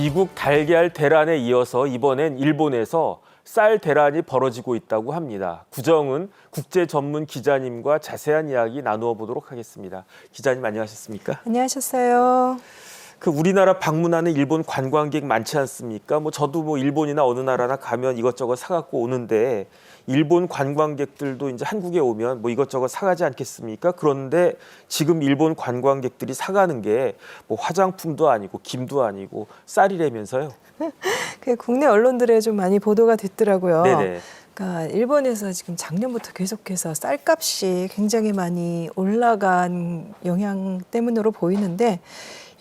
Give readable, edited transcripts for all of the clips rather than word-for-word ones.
미국 달걀 대란에 이어서 이번엔 일본에서 쌀 대란이 벌어지고 있다고 합니다. 구정은 국제 전문 기자님과 자세한 이야기 나누어 보도록 하겠습니다. 기자님 안녕하셨습니까? 안녕하셨어요. 우리나라 방문하는 일본 관광객 많지 않습니까? 저도 일본이나 어느 나라나 가면 이것저것 사갖고 오는데 일본 관광객들도 이제 한국에 오면 이것저것 사가지 않겠습니까? 그런데 지금 일본 관광객들이 사가는 게 화장품도 아니고 김도 아니고 쌀이라면서요. 국내 언론들에 좀 많이 보도가 됐더라고요. 네네. 그러니까 일본에서 지금 작년부터 계속해서 쌀값이 굉장히 많이 올라간 영향 때문으로 보이는데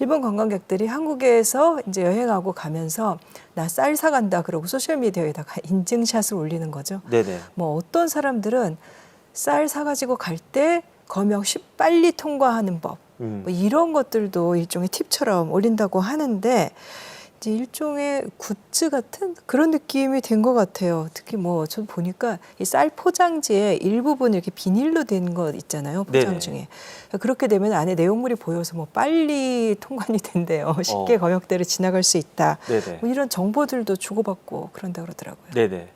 일본 관광객들이 한국에서 이제 여행하고 가면서 나 쌀 사간다 그러고 소셜미디어에다가 인증샷을 올리는 거죠. 네네. 어떤 사람들은 쌀 사가지고 갈 때 검역 빨리 통과하는 법 이런 것들도 일종의 팁처럼 올린다고 하는데 이제 일종의 굿즈 같은 그런 느낌이 된 것 같아요. 특히 저 보니까 이 쌀 포장지에 일부분 이렇게 비닐로 된 것 있잖아요. 포장 네네. 중에. 그렇게 되면 안에 내용물이 보여서 빨리 통관이 된대요. 쉽게 검역대를 지나갈 수 있다. 네네. 이런 정보들도 주고받고 그런다 그러더라고요. 네네.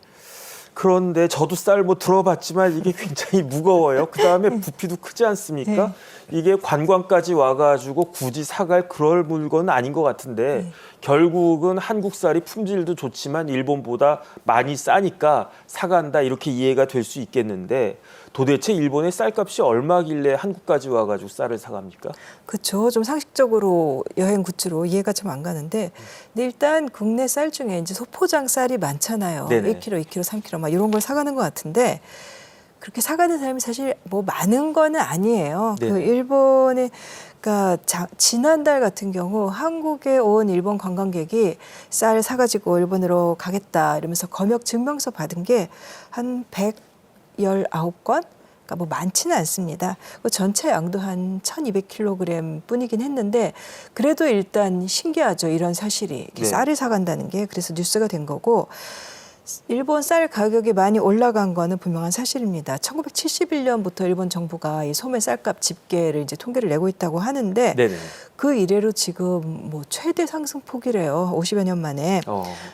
그런데 저도 쌀 들어봤지만 이게 굉장히 무거워요. 그다음에 부피도 크지 않습니까? 네. 이게 관광까지 와가지고 굳이 사갈 그럴 물건은 아닌 것 같은데 결국은 한국 쌀이 품질도 좋지만 일본보다 많이 싸니까 사간다 이렇게 이해가 될 수 있겠는데 도대체 일본의 쌀값이 얼마길래 한국까지 와가지고 쌀을 사갑니까? 그렇죠. 좀 상식적으로 여행 굿즈로 이해가 좀 안 가는데 근데 일단 국내 쌀 중에 이제 소포장 쌀이 많잖아요. 네네. 1kg, 2kg, 3kg 막 이런 걸 사가는 것 같은데 그렇게 사가는 사람이 사실 많은 거는 아니에요. 네네. 일본의 그러니까 지난달 같은 경우 한국에 온 일본 관광객이 쌀 사가지고 일본으로 가겠다 이러면서 검역 증명서 받은 게 한 119건? 그러니까 많지는 않습니다. 전체 양도 한 1,200kg 뿐이긴 했는데 그래도 일단 신기하죠. 이런 사실이. 이렇게 네. 쌀을 사간다는 게 그래서 뉴스가 된 거고 일본 쌀 가격이 많이 올라간 거는 분명한 사실입니다. 1971년부터 일본 정부가 이 소매 쌀값 집계를 이제 통계를 내고 있다고 하는데 네네. 그 이래로 지금 최대 상승폭이래요. 50여 년 만에.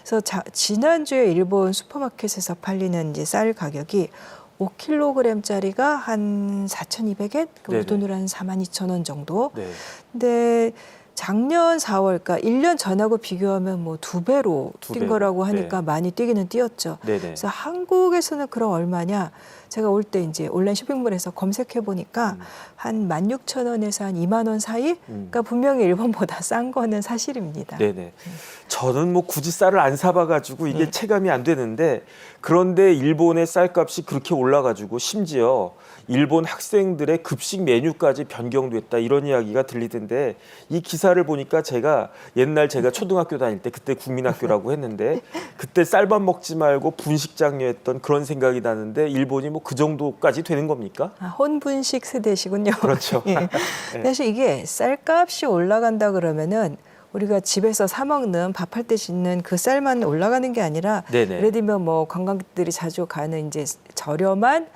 그래서 지난주에 일본 슈퍼마켓에서 팔리는 이제 쌀 가격이 5kg짜리가 한 4,200엔? 우리 돈으로 한 42,000원 정도. 네. 근데 작년 4월, 그러니까 1년 전하고 비교하면 2배로 뛴 배로. 거라고 하니까 네. 많이 뛰기는 뛰었죠. 네네. 그래서 한국에서는 그럼 얼마냐? 제가 올 때 이제 온라인 쇼핑몰에서 검색해 보니까 한 16,000원에서 한 2만 원 사이? 그러니까 분명히 일본보다 싼 거는 사실입니다. 네네. 저는 굳이 쌀을 안 사봐가지고 이게 체감이 안 되는데 그런데 일본의 쌀값이 그렇게 올라가지고 심지어 일본 학생들의 급식 메뉴까지 변경됐다 이런 이야기가 들리던데 이 기사를 보니까 제가 초등학교 다닐 때 그때 국민학교라고 했는데 그때 쌀밥 먹지 말고 분식장려했던 그런 생각이 나는데 일본이 그 정도까지 되는 겁니까? 혼분식 세대시군요. 그렇죠. 예. 사실 이게 쌀값이 올라간다 그러면은 우리가 집에서 사 먹는 밥할 때 짓는 그 쌀만 올라가는 게 아니라 네네. 예를 들면 관광객들이 자주 가는 이제 저렴한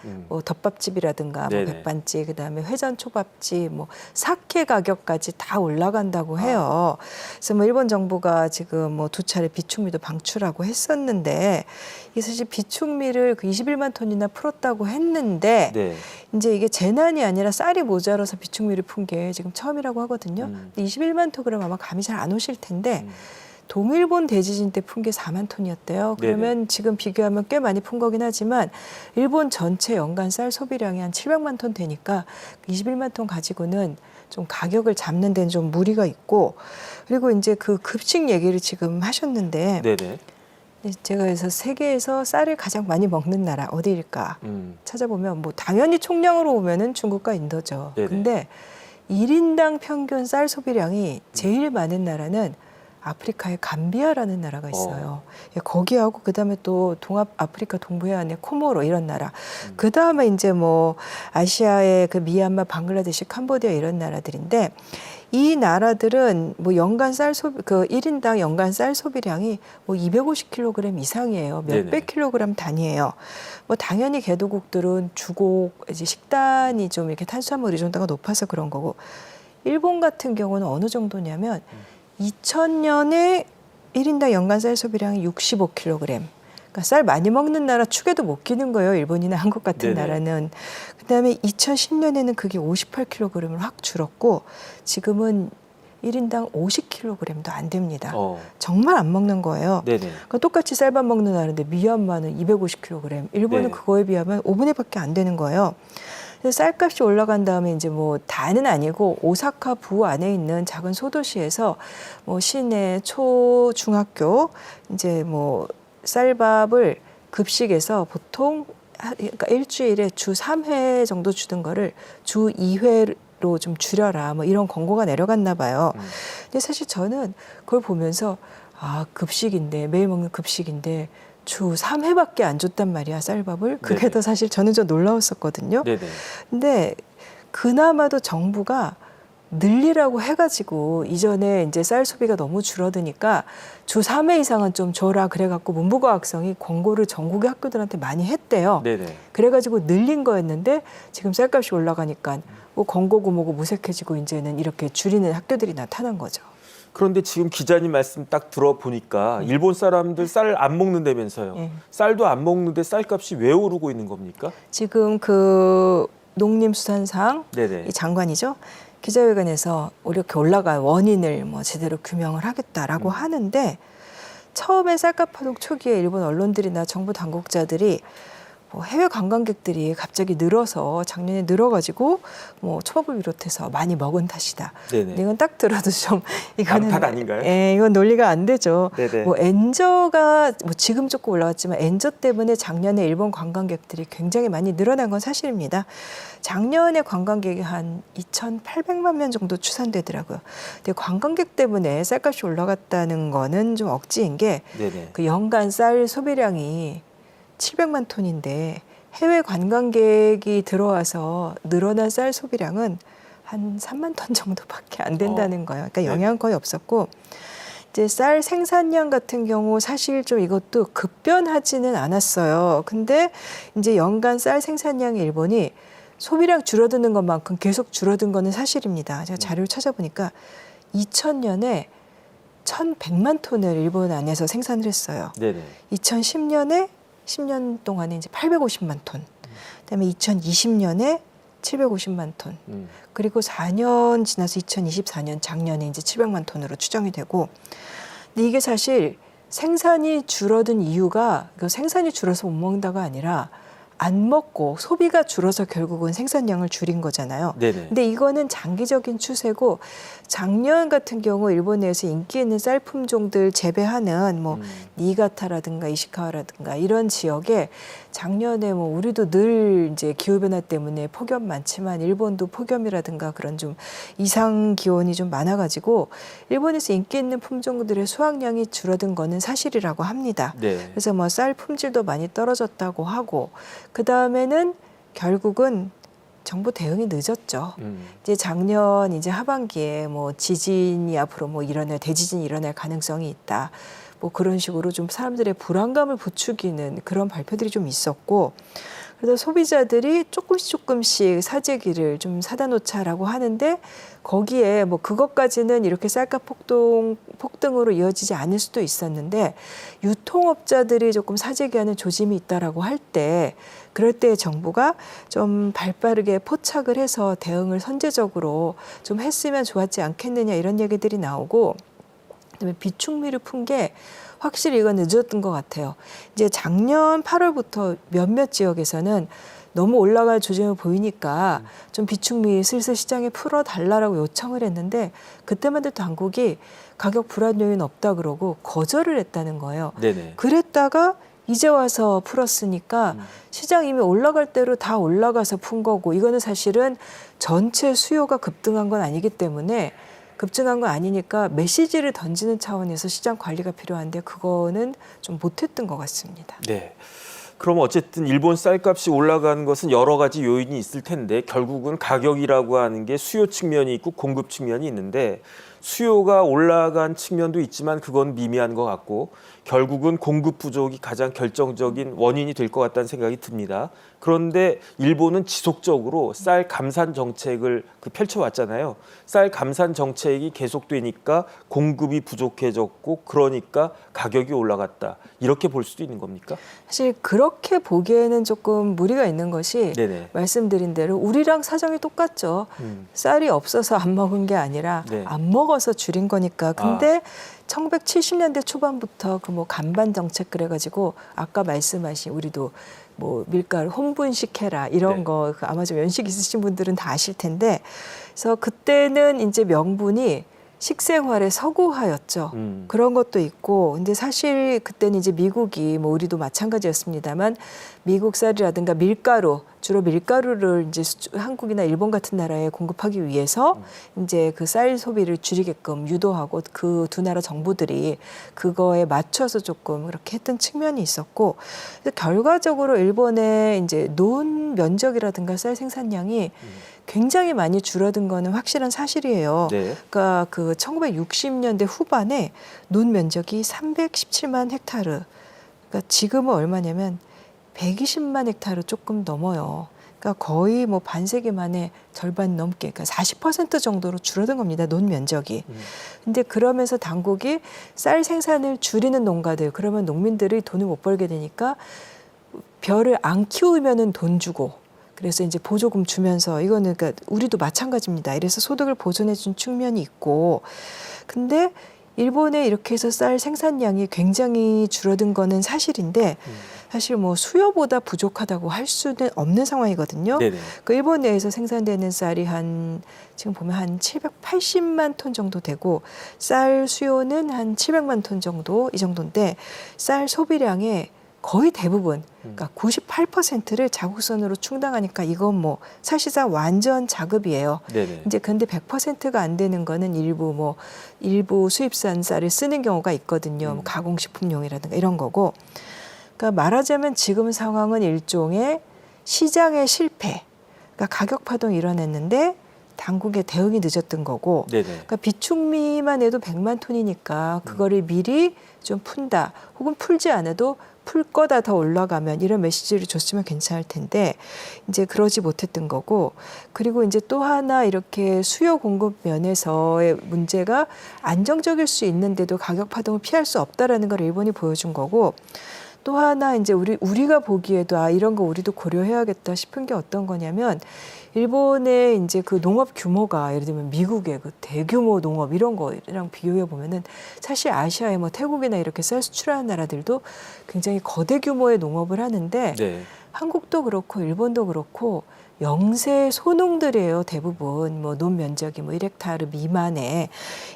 덮밥집이라든가 네네. 백반집 그다음에 회전 초밥집 사케 가격까지 다 올라간다고 해요. 그래서 일본 정부가 지금 2차례 비축미도 방출하고 했었는데 이 사실 비축미를 21만 톤이나 풀었다고 했는데 네. 이제 이게 재난이 아니라 쌀이 모자라서 비축미를 푼 게 지금 처음이라고 하거든요. 21만 톤 그러면 아마 감이 잘 안 오실 텐데 동일본 대지진 때 푼 게 4만 톤이었대요. 그러면 네네. 지금 비교하면 꽤 많이 푼 거긴 하지만 일본 전체 연간 쌀 소비량이 한 700만 톤 되니까 21만 톤 가지고는 좀 가격을 잡는 데는 좀 무리가 있고 그리고 이제 그 급식 얘기를 지금 하셨는데 네네. 제가 그래서 세계에서 쌀을 가장 많이 먹는 나라 어디일까 찾아보면 당연히 총량으로 보면은 중국과 인도죠. 네네. 근데 1인당 평균 쌀 소비량이 제일 많은 나라는 아프리카의 감비아라는 나라가 있어요. 거기하고 그다음에 또 동합 아프리카 동부해안의 코모로 이런 나라. 그다음에 이제 아시아의 미얀마, 방글라데시, 캄보디아 이런 나라들인데 이 나라들은 연간 쌀 소비 1인당 연간 쌀 소비량이 250kg 이상이에요. 몇백 킬로그램 단위예요. 당연히 개도국들은 주곡 이제 식단이 좀 이렇게 탄수화물 의존도가 높아서 그런 거고 일본 같은 경우는 어느 정도냐면 2000년에 1인당 연간 쌀 소비량이 65kg. 그러니까 쌀 많이 먹는 나라 축에도 못 끼는 거예요. 일본이나 한국 같은 네네. 나라는. 그다음에 2010년에는 그게 58kg으로 확 줄었고 지금은 1인당 50kg도 안 됩니다. 정말 안 먹는 거예요. 네네. 그러니까 똑같이 쌀밥 먹는 나라인데 미얀마는 250kg, 일본은 네. 그거에 비하면 5분의 1밖에 안 되는 거예요. 그래서 쌀값이 올라간 다음에 이제 뭐 다는 아니고 오사카 부 안에 있는 작은 소도시에서 뭐 시내 초 중학교 이제 뭐 쌀밥을 급식에서 보통 그러니까 일주일에 주 3회 정도 주던 거를 주 2회로 좀 줄여라 뭐 이런 권고가 내려갔나 봐요. 근데 사실 저는 그걸 보면서 아, 급식인데 매일 먹는 급식인데 주 3회밖에 안 줬단 말이야, 쌀밥을. 그게 네네. 더 사실 저는 좀 놀라웠었거든요. 네네. 근데 그나마도 정부가 늘리라고 해가지고 이전에 이제 쌀 소비가 너무 줄어드니까 주 3회 이상은 좀 줘라 그래갖고 문부과학성이 권고를 전국의 학교들한테 많이 했대요. 네네. 그래가지고 늘린 거였는데 지금 쌀값이 올라가니까 뭐 권고고 뭐고 무색해지고 이제는 이렇게 줄이는 학교들이 나타난 거죠. 그런데 지금 기자님 말씀 딱 들어보니까 일본 사람들 쌀 안 먹는다면서요. 예. 쌀도 안 먹는데 쌀값이 왜 오르고 있는 겁니까? 지금 그 농림수산상 네네. 이 장관이죠. 기자회견에서 이렇게 올라갈 원인을 뭐 제대로 규명을 하겠다라고 하는데 처음에 쌀값 파동 초기에 일본 언론들이나 정부 당국자들이 뭐 해외 관광객들이 갑자기 늘어서 작년에 늘어가지고 뭐 초밥을 비롯해서 많이 먹은 탓이다. 네네. 근데 이건 딱 들어도 좀 이거는 남 탓 아닌가요? 예, 이건 논리가 안 되죠. 네네. 뭐 엔저가 뭐 지금 조금 올라갔지만 엔저 때문에 작년에 일본 관광객들이 굉장히 많이 늘어난 건 사실입니다. 작년에 관광객이 한 2,800만 명 정도 추산되더라고요. 근데 관광객 때문에 쌀값이 올라갔다는 거는 좀 억지인 게 네네. 그 연간 쌀 소비량이 700만 톤인데 해외 관광객이 들어와서 늘어난 쌀 소비량은 한 3만 톤 정도밖에 안 된다는 거예요. 그러니까 영향은 거의 없었고 이제 쌀 생산량 같은 경우 사실 좀 이것도 급변하지는 않았어요. 근데 이제 연간 쌀 생산량이 일본이 소비량 줄어드는 것만큼 계속 줄어든 거는 사실입니다. 제가 자료를 찾아보니까 2000년에 1,100만 톤을 일본 안에서 생산을 했어요. 네네. 2010년에 10년 동안에 이제 850만 톤. 그다음에 2020년에 750만 톤. 그리고 4년 지나서 2024년 작년에 이제 700만 톤으로 추정이 되고. 근데 이게 사실 생산이 줄어든 이유가 그 생산이 줄어서 못 먹는다가 아니라 안 먹고 소비가 줄어서 결국은 생산량을 줄인 거잖아요. 네네. 근데 이거는 장기적인 추세고 작년 같은 경우 일본 내에서 인기 있는 쌀 품종들 재배하는 뭐 니가타라든가 이시카와라든가 이런 지역에 작년에 뭐 우리도 늘 이제 기후 변화 때문에 폭염 많지만 일본도 폭염이라든가 그런 좀 이상 기온이 좀 많아가지고 일본에서 인기 있는 품종들의 수확량이 줄어든 거는 사실이라고 합니다. 네. 그래서 뭐 쌀 품질도 많이 떨어졌다고 하고 그 다음에는 결국은 정부 대응이 늦었죠. 이제 작년 이제 하반기에 뭐 지진이 앞으로 뭐 일어날 대지진이 일어날 가능성이 있다. 뭐 그런 식으로 좀 사람들의 불안감을 부추기는 그런 발표들이 좀 있었고 그래서 소비자들이 조금씩 사재기를 좀 사다 놓자라고 하는데 거기에 뭐 그것까지는 이렇게 쌀값 폭등으로 이어지지 않을 수도 있었는데 유통업자들이 조금 사재기하는 조짐이 있다라고 할 때 그럴 때 정부가 좀 발빠르게 포착을 해서 대응을 선제적으로 좀 했으면 좋았지 않겠느냐 이런 얘기들이 나오고 그다음에 비축미를 푼 게 확실히 이건 늦었던 것 같아요. 이제 작년 8월부터 몇몇 지역에서는 너무 올라갈 조짐을 보이니까 좀 비축미 슬슬 시장에 풀어달라고 요청을 했는데 그때만 해도 당국이 가격 불안 요인 없다 그러고 거절을 했다는 거예요. 네네. 그랬다가 이제 와서 풀었으니까 시장 이미 올라갈 대로 다 올라가서 푼 거고 이거는 사실은 전체 수요가 급등한 건 아니기 때문에 급증한 건 아니니까 메시지를 던지는 차원에서 시장 관리가 필요한데 그거는 좀 못했던 것 같습니다. 네. 그럼 어쨌든 일본 쌀값이 올라가는 것은 여러 가지 요인이 있을 텐데 결국은 가격이라고 하는 게 수요 측면이 있고 공급 측면이 있는데 수요가 올라간 측면도 있지만 그건 미미한 것 같고 결국은 공급 부족이 가장 결정적인 원인이 될 것 같다는 생각이 듭니다. 그런데 일본은 지속적으로 쌀 감산 정책을 펼쳐왔잖아요. 쌀 감산 정책이 계속되니까 공급이 부족해졌고 그러니까 가격이 올라갔다. 이렇게 볼 수도 있는 겁니까? 사실 그렇게 보기에는 조금 무리가 있는 것이 네네. 말씀드린 대로 우리랑 사정이 똑같죠. 쌀이 없어서 안 먹은 게 아니라 네. 안 먹어서 줄인 거니까. 근데 1970년대 초반부터 그 뭐 간반 정책 그래가지고 아까 말씀하신 우리도 뭐 밀가루 혼분식해라 이런 네. 거 아마 좀 연식 있으신 분들은 다 아실 텐데, 그래서 그때는 이제 명분이 식생활의 서구화였죠. 그런 것도 있고, 근데 사실 그때는 이제 미국이 뭐 우리도 마찬가지였습니다만 미국 쌀이라든가 밀가루, 주로 밀가루를 이제 한국이나 일본 같은 나라에 공급하기 위해서 이제 그 쌀 소비를 줄이게끔 유도하고 그 두 나라 정부들이 그거에 맞춰서 조금 그렇게 했던 측면이 있었고, 결과적으로 일본의 이제 논 면적이라든가 쌀 생산량이 굉장히 많이 줄어든 거는 확실한 사실이에요. 네. 그러니까 그 1960년대 후반에 논 면적이 317만 헥타르. 그러니까 지금은 얼마냐면 120만 헥타르 조금 넘어요. 그러니까 거의 뭐 반세기 만에 절반 넘게, 그러니까 40% 정도로 줄어든 겁니다. 논 면적이. 근데 그러면서 당국이 쌀 생산을 줄이는 농가들, 그러면 농민들이 돈을 못 벌게 되니까 벼를 안 키우면은 돈 주고, 그래서 이제 보조금 주면서, 이거는 그러니까 우리도 마찬가지입니다. 이래서 소득을 보존해 준 측면이 있고, 근데 일본에 이렇게 해서 쌀 생산량이 굉장히 줄어든 거는 사실인데 사실 뭐 수요보다 부족하다고 할 수는 없는 상황이거든요. 네네. 그 일본 내에서 생산되는 쌀이 지금 보면 한 780만 톤 정도 되고 쌀 수요는 한 700만 톤 정도, 이 정도인데 쌀 소비량의 거의 대부분, 그러니까 98%를 자국선으로 충당하니까 이건 뭐 사실상 완전 자급이에요. 네네. 이제 근데 100%가 안 되는 거는 일부 수입산 쌀을 쓰는 경우가 있거든요. 뭐 가공식품용이라든가 이런 거고. 그러니까 말하자면 지금 상황은 일종의 시장의 실패. 그러니까 가격 파동이 일어났는데 당국의 대응이 늦었던 거고. 네네. 그러니까 비축미만 해도 100만 톤이니까 그거를 미리 좀 푼다. 혹은 풀지 않아도 풀 거다 더 올라가면 이런 메시지를 줬으면 괜찮을 텐데 이제 그러지 못했던 거고, 그리고 이제 또 하나 이렇게 수요 공급 면에서의 문제가 안정적일 수 있는데도 가격 파동을 피할 수 없다라는 걸 일본이 보여준 거고, 또 하나 이제 우리가 보기에도 이런 거 우리도 고려해야겠다 싶은 게 어떤 거냐면 일본의 이제 그 농업 규모가 예를 들면 미국의 그 대규모 농업 이런 거랑 비교해 보면은 사실 아시아의 뭐 태국이나 이렇게 쌀 수출하는 나라들도 굉장히 거대 규모의 농업을 하는데 네. 한국도 그렇고 일본도 그렇고 영세 소농들이에요. 대부분 뭐 논 면적이 뭐 1헥타르 미만에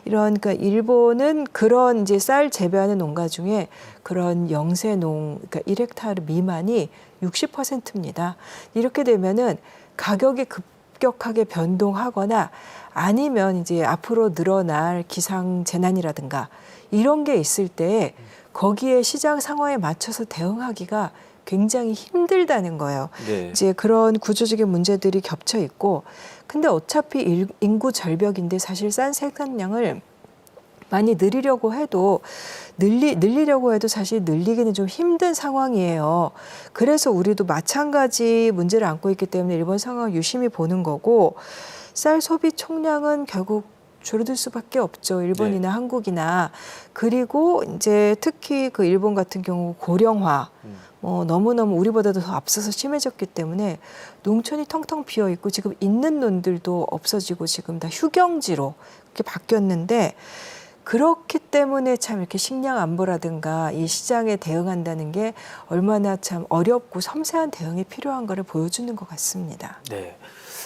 이런, 그러니까 일본은 그런 이제 쌀 재배하는 농가 중에 그런 영세 그러니까 1헥타르 미만이 60%입니다. 이렇게 되면은 가격이 급격하게 변동하거나 아니면 이제 앞으로 늘어날 기상 재난이라든가 이런 게 있을 때 거기에 시장 상황에 맞춰서 대응하기가 굉장히 힘들다는 거예요. 네. 이제 그런 구조적인 문제들이 겹쳐 있고, 근데 어차피 인구 절벽인데 사실 쌀 생산량을 많이 늘리려고 해도 사실 늘리기는 좀 힘든 상황이에요. 그래서 우리도 마찬가지 문제를 안고 있기 때문에 일본 상황을 유심히 보는 거고, 쌀 소비 총량은 결국 줄어들 수밖에 없죠. 일본이나 한국이나. 그리고 이제 특히 그 일본 같은 경우 고령화, 너무너무 우리보다도 더 앞서서 심해졌기 때문에 농촌이 텅텅 비어 있고 지금 있는 논들도 없어지고 지금 다 휴경지로 이렇게 바뀌었는데, 그렇기 때문에 참 이렇게 식량 안보라든가 이 시장에 대응한다는 게 얼마나 참 어렵고 섬세한 대응이 필요한 거를 보여주는 것 같습니다. 네.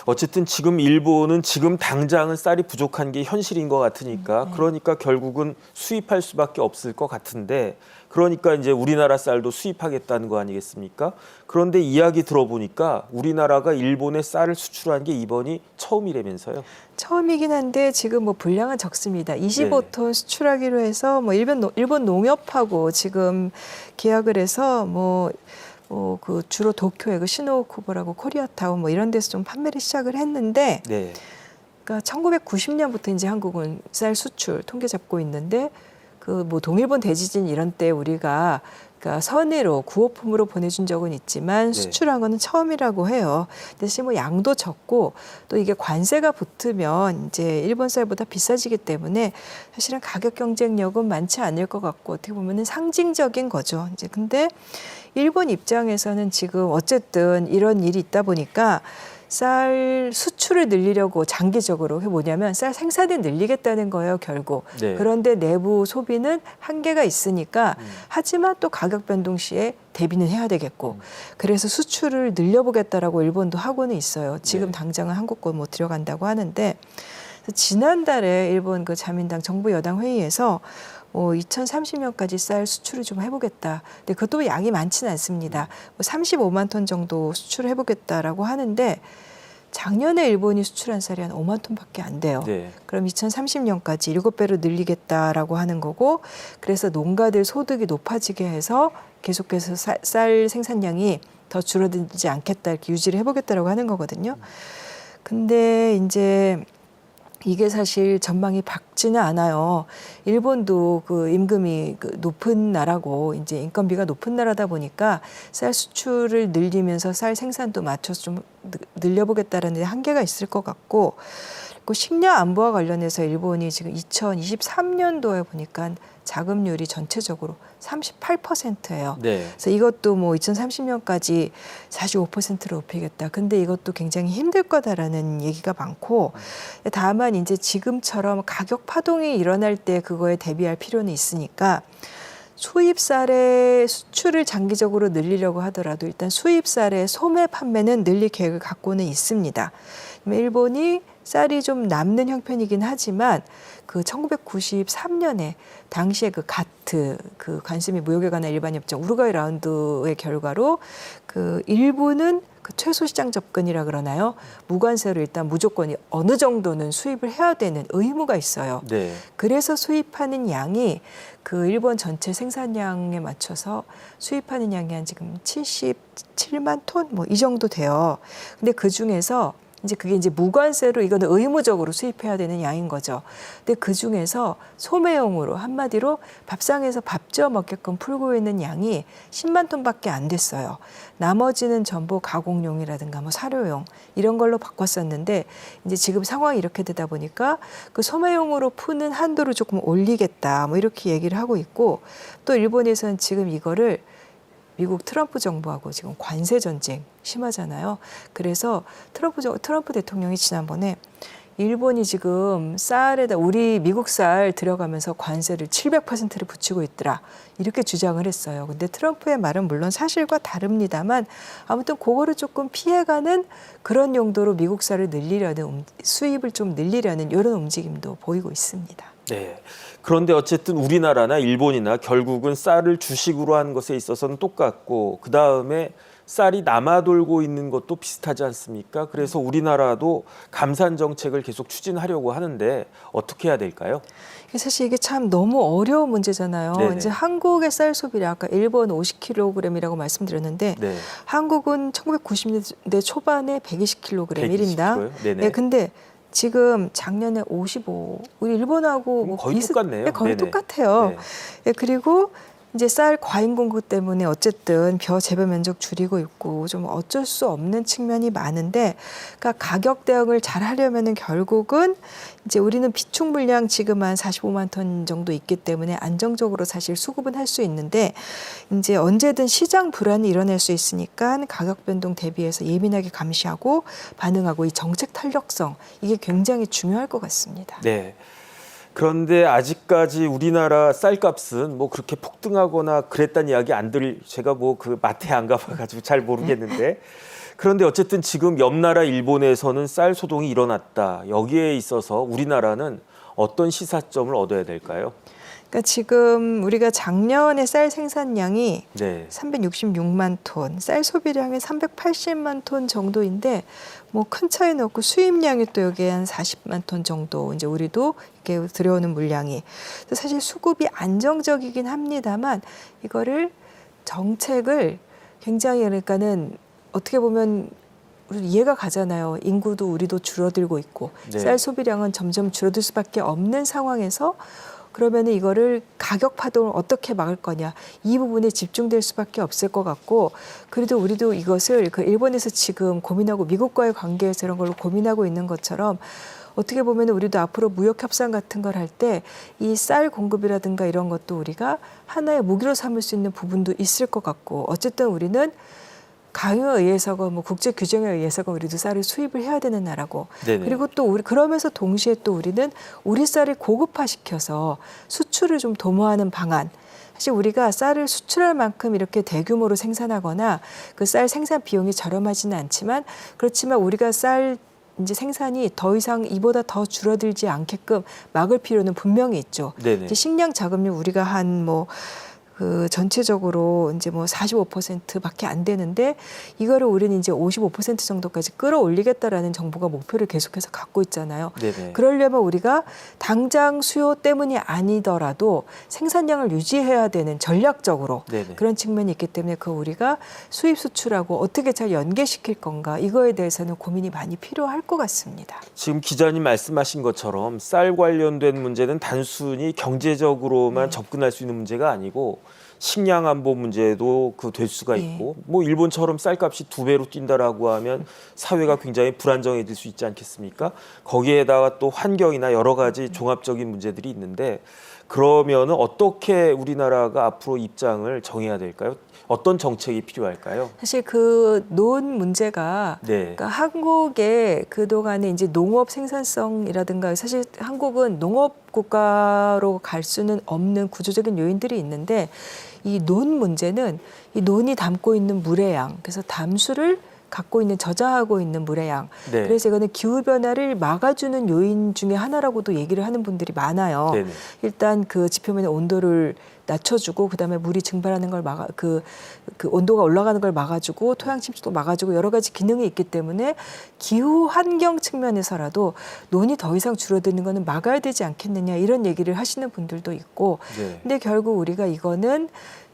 어쨌든 지금 일본은 지금 당장은 쌀이 부족한 게 현실인 것 같으니까 그러니까 결국은 수입할 수밖에 없을 것 같은데, 그러니까 이제 우리나라 쌀도 수입하겠다는 거 아니겠습니까? 그런데 이야기 들어보니까 우리나라가 일본에 쌀을 수출한 게 이번이 처음이라면서요? 처음이긴 한데 지금 뭐 분량은 적습니다. 25톤 수출하기로 해서 뭐 일본 농협하고 지금 계약을 해서 그 주로 도쿄의 그 시노쿠보라고 코리아타운 뭐 이런 데서 좀 판매를 시작을 했는데, 그러니까 1990년부터 이제 한국은 쌀 수출 통계 잡고 있는데 그 뭐 동일본 대지진 이런 때 우리가 그러니까 선의로 구호품으로 보내준 적은 있지만 수출한 거는 처음이라고 해요. 대신 뭐 양도 적고 또 이게 관세가 붙으면 이제 일본 쌀보다 비싸지기 때문에 사실은 가격 경쟁력은 많지 않을 것 같고 어떻게 보면은 상징적인 거죠. 이제 근데 일본 입장에서는 지금 어쨌든 이런 일이 있다 보니까 쌀 수출을 늘리려고 장기적으로 그게 뭐냐면 쌀 생산을 늘리겠다는 거예요, 결국. 네. 그런데 내부 소비는 한계가 있으니까 하지만 또 가격 변동 시에 대비는 해야 되겠고 그래서 수출을 늘려보겠다라고 일본도 하고는 있어요. 지금 네. 당장은 한국 거 뭐 들어간다고 하는데 지난달에 일본 그 자민당 정부 여당 회의에서 2030년까지 쌀 수출을 좀 해보겠다. 근데 그것도 양이 많지는 않습니다. 35만 톤 정도 수출을 해보겠다라고 하는데 작년에 일본이 수출한 쌀이 한 5만 톤밖에 안 돼요. 네. 그럼 2030년까지 7배로 늘리겠다라고 하는 거고 그래서 농가들 소득이 높아지게 해서 계속해서 쌀 생산량이 더 줄어들지 않겠다 이렇게 유지를 해보겠다라고 하는 거거든요. 근데 이제 이게 사실 전망이 밝지는 않아요. 일본도 그 임금이 높은 나라고 이제 인건비가 높은 나라다 보니까 쌀 수출을 늘리면서 쌀 생산도 맞춰서 좀 늘려보겠다라는 한계가 있을 것 같고 그 식량 안보와 관련해서 일본이 지금 2023년도에 보니까 자급률이 전체적으로 38%예요. 네. 그래서 이것도 뭐 2030년까지 45%로 높이겠다. 근데 이것도 굉장히 힘들 거다라는 얘기가 많고 다만 이제 지금처럼 가격 파동이 일어날 때 그거에 대비할 필요는 있으니까 수입쌀의 수출을 장기적으로 늘리려고 하더라도 일단 수입쌀의 소매 판매는 늘릴 계획을 갖고는 있습니다. 일본이 쌀이 좀 남는 형편이긴 하지만 그 1993년에 당시에 그 가트 그 관세 및 무역에 관한 일반 협정 우루과이 라운드의 결과로 그 일부는 그 최소 시장 접근이라 그러나요? 무관세로 일단 무조건 어느 정도는 수입을 해야 되는 의무가 있어요. 네. 그래서 수입하는 양이 그 일본 전체 생산량에 맞춰서 수입하는 양이 한 지금 77만 톤 뭐 이 정도 돼요. 근데 그 중에서 이제 그게 이제 무관세로 이거는 의무적으로 수입해야 되는 양인 거죠. 근데 그 중에서 소매용으로 한마디로 밥상에서 밥 지어 먹게끔 풀고 있는 양이 10만 톤밖에 안 됐어요. 나머지는 전부 가공용이라든가 뭐 사료용 이런 걸로 바꿨었는데 이제 지금 상황이 이렇게 되다 보니까 그 소매용으로 푸는 한도를 조금 올리겠다 뭐 이렇게 얘기를 하고 있고 또 일본에서는 지금 이거를 미국 트럼프 정부하고 지금 관세 전쟁 심하잖아요. 그래서 트럼프 대통령이 지난번에 일본이 지금 쌀에다 우리 미국 쌀 들어가면서 관세를 700%를 붙이고 있더라. 이렇게 주장을 했어요. 근데 트럼프의 말은 물론 사실과 다릅니다만 아무튼 그거를 조금 피해가는 그런 용도로 미국 쌀을 늘리려는 수입을 좀 늘리려는 이런 움직임도 보이고 있습니다. 네. 그런데 어쨌든 우리나라나 일본이나 결국은 쌀을 주식으로 하는 것에 있어서는 똑같고 그다음에 쌀이 남아 돌고 있는 것도 비슷하지 않습니까? 그래서 우리나라도 감산 정책을 계속 추진하려고 하는데 어떻게 해야 될까요? 사실 이게 참 너무 어려운 문제잖아요. 네네. 이제 한국의 쌀 소비량 아까 일본 50kg이라고 말씀드렸는데 네. 한국은 1990년대 초반에 120kg 1인당. 네네. 네, 근데 지금 작년에 55. 우리 일본하고 뭐 거의 똑같네요. 네, 거의 네네. 똑같아요. 네. 네, 그리고 이제 쌀 과잉 공급 때문에 어쨌든 벼 재배 면적 줄이고 있고 좀 어쩔 수 없는 측면이 많은데, 그러니까 가격 대응을 잘 하려면은 결국은 이제 우리는 비축 물량 지금 한 45만 톤 정도 있기 때문에 안정적으로 사실 수급은 할 수 있는데 이제 언제든 시장 불안이 일어날 수 있으니까 가격 변동 대비해서 예민하게 감시하고 반응하고 이 정책 탄력성 이게 굉장히 중요할 것 같습니다. 네. 그런데 아직까지 우리나라 쌀값은 뭐 그렇게 폭등하거나 그랬다는 이야기 안 제가 뭐 그 마트에 안 가봐가지고 잘 모르겠는데 그런데 어쨌든 지금 옆 나라 일본에서는 쌀 소동이 일어났다. 여기에 있어서 우리나라는 어떤 시사점을 얻어야 될까요? 그러니까 지금 우리가 작년에 쌀 생산량이 네. 366만 톤, 쌀 소비량이 380만 톤 정도인데 뭐 큰 차이는 없고 수입량이 또 여기에 한 40만 톤 정도 이제 우리도 이렇게 들여오는 물량이 사실 수급이 안정적이긴 합니다만 이거를 정책을 굉장히 그러니까는 어떻게 보면 우리 이해가 가잖아요. 인구도 우리도 줄어들고 있고 네. 쌀 소비량은 점점 줄어들 수밖에 없는 상황에서 그러면 이거를 가격 파동을 어떻게 막을 거냐 이 부분에 집중될 수밖에 없을 것 같고 그래도 우리도 이것을 그 일본에서 지금 고민하고 미국과의 관계에서 이런 걸로 고민하고 있는 것처럼 어떻게 보면 우리도 앞으로 무역 협상 같은 걸 할 때 이 쌀 공급이라든가 이런 것도 우리가 하나의 무기로 삼을 수 있는 부분도 있을 것 같고 어쨌든 우리는 강요에 의해서가 뭐 국제 규정에 의해서가 우리도 쌀을 수입을 해야 되는 나라고 네네. 그리고 또 우리 그러면서 동시에 또 우리는 우리 쌀을 고급화시켜서 수출을 좀 도모하는 방안 사실 우리가 쌀을 수출할 만큼 이렇게 대규모로 생산하거나 그 쌀 생산 비용이 저렴하지는 않지만 그렇지만 우리가 쌀 이제 생산이 더 이상 이보다 더 줄어들지 않게끔 막을 필요는 분명히 있죠. 네네. 이제 식량 자급률 우리가 한 뭐 그 전체적으로 이제 뭐 45%밖에 안 되는데 이거를 우리는 이제 55% 정도까지 끌어올리겠다라는 정부가 목표를 계속해서 갖고 있잖아요. 네네. 그러려면 우리가 당장 수요 때문이 아니더라도 생산량을 유지해야 되는 전략적으로 네네. 그런 측면이 있기 때문에 그 우리가 수입 수출하고 어떻게 잘 연계시킬 건가 이거에 대해서는 고민이 많이 필요할 것 같습니다. 지금 기자님 말씀하신 것처럼 쌀 관련된 문제는 단순히 경제적으로만 접근할 수 있는 문제가 아니고 식량 안보 문제도 될 수가 있고 뭐 일본처럼 쌀값이 2배로 뛴다라고 하면 사회가 굉장히 불안정해질 수 있지 않겠습니까? 거기에다가 또 환경이나 여러 가지 종합적인 문제들이 있는데 그러면은 어떻게 우리나라가 앞으로 입장을 정해야 될까요? 어떤 정책이 필요할까요? 사실 그 논 문제가 네. 그러니까 한국의 그동안에 이제 농업 생산성이라든가 사실 한국은 농업 국가로 갈 수는 없는 구조적인 요인들이 있는데 이 논 문제는 이 논이 담고 있는 물의 양 그래서 담수를 갖고 있는 저장하고 있는 물의 양. 네. 그래서 이거는 기후 변화를 막아주는 요인 중에 하나라고도 얘기를 하는 분들이 많아요. 네네. 일단 그 지표면의 온도를 낮춰주고 그다음에 물이 증발하는 걸 막아 그 온도가 올라가는 걸 막아주고 토양 침수도 막아주고 여러 가지 기능이 있기 때문에 기후 환경 측면에서라도 논이 더 이상 줄어드는 거는 막아야 되지 않겠느냐 이런 얘기를 하시는 분들도 있고. 네. 근데 결국 우리가 이거는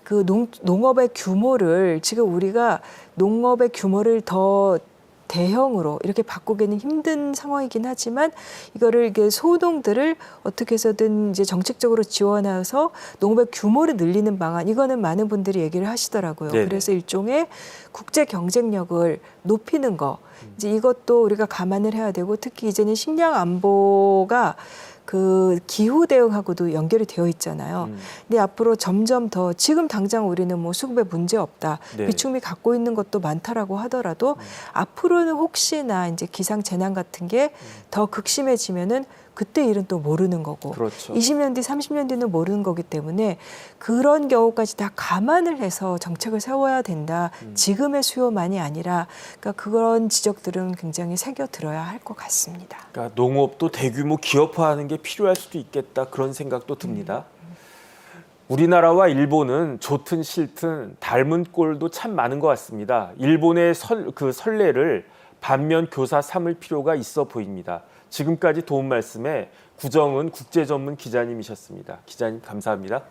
그 농업의 규모를 지금 우리가 농업의 규모를 더 대형으로 이렇게 바꾸기는 힘든 상황이긴 하지만 이거를 이게 소농들을 어떻게 해서든 이제 정책적으로 지원해서 농업의 규모를 늘리는 방안 이거는 많은 분들이 얘기를 하시더라고요. 네네. 그래서 일종의 국제 경쟁력을 높이는 거 이제 이것도 우리가 감안을 해야 되고 특히 이제는 식량 안보가 그 기후 대응하고도 연결이 되어 있잖아요. 근데 앞으로 점점 더 지금 당장 우리는 뭐 수급에 문제 없다. 네. 비축미 갖고 있는 것도 많다라고 하더라도 앞으로는 혹시나 이제 기상 재난 같은 게 더 극심해지면은 그때 일은 또 모르는 거고 그렇죠. 20년 뒤, 30년 뒤는 모르는 거기 때문에 그런 경우까지 다 감안을 해서 정책을 세워야 된다. 지금의 수요만이 아니라 그러니까 그런 지적들은 굉장히 새겨 들어야 할 것 같습니다. 그러니까 농업도 대규모 기업화하는 게 필요할 수도 있겠다 그런 생각도 듭니다. 우리나라와 일본은 좋든 싫든 닮은 꼴도 참 많은 것 같습니다. 일본의 선례를 반면 교사 삼을 필요가 있어 보입니다. 지금까지 도움 말씀에 구정은 국제전문 기자님이셨습니다. 기자님 감사합니다.